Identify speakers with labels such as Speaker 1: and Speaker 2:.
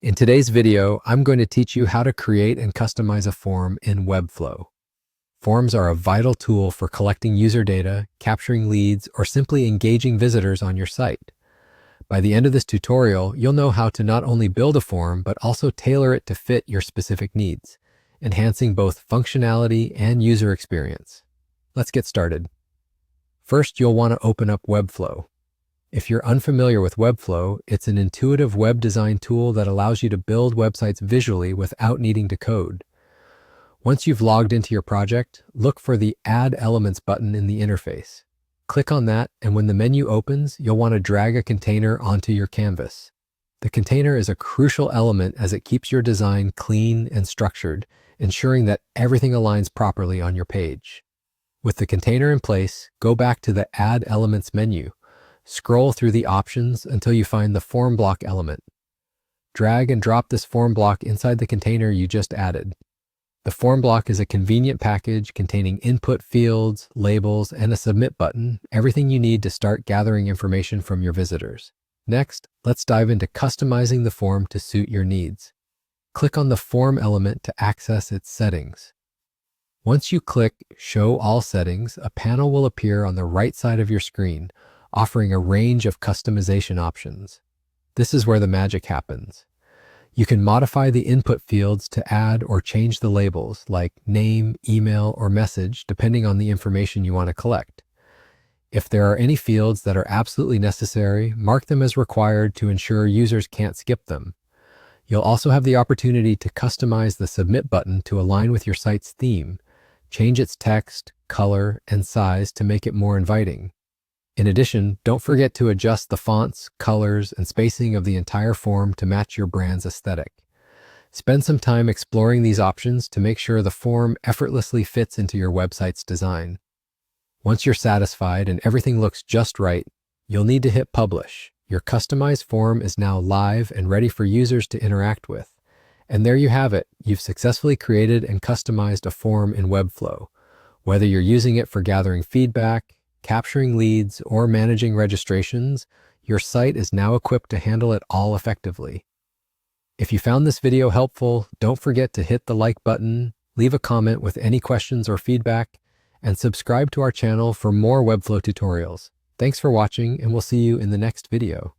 Speaker 1: In today's video, I'm going to teach you how to create and customize a form in Webflow. Forms are a vital tool for collecting user data, capturing leads, or simply engaging visitors on your site. By the end of this tutorial, you'll know how to not only build a form, but also tailor it to fit your specific needs, enhancing both functionality and user experience. Let's get started. First, you'll want to open up Webflow. If you're unfamiliar with Webflow, it's an intuitive web design tool that allows you to build websites visually without needing to code. Once you've logged into your project, look for the Add Elements button in the interface. Click on that, and when the menu opens, you'll want to drag a container onto your canvas. The container is a crucial element as it keeps your design clean and structured, ensuring that everything aligns properly on your page. With the container in place, go back to the Add Elements menu. Scroll through the options until you find the form block element. Drag and drop this form block inside the container you just added. The form block is a convenient package containing input fields, labels, and a submit button, everything you need to start gathering information from your visitors. Next, let's dive into customizing the form to suit your needs. Click on the form element to access its settings. Once you click Show All Settings, a panel will appear on the right side of your screen, offering a range of customization options. This is where the magic happens. You can modify the input fields to add or change the labels like name, email, or message depending on the information you want to collect. If there are any fields that are absolutely necessary, mark them as required to ensure users can't skip them. You'll also have the opportunity to customize the Submit button to align with your site's theme. Change its text, color, and size to make it more inviting. In addition, don't forget to adjust the fonts, colors, and spacing of the entire form to match your brand's aesthetic. Spend some time exploring these options to make sure the form effortlessly fits into your website's design. Once you're satisfied and everything looks just right, you'll need to hit Publish. Your customized form is now live and ready for users to interact with. And there you have it. You've successfully created and customized a form in Webflow. Whether you're using it for gathering feedback, capturing leads, or managing registrations, your site is now equipped to handle it all effectively. If you found this video helpful, don't forget to hit the like button, leave a comment with any questions or feedback, and subscribe to our channel for more Webflow tutorials. Thanks for watching, and we'll see you in the next video.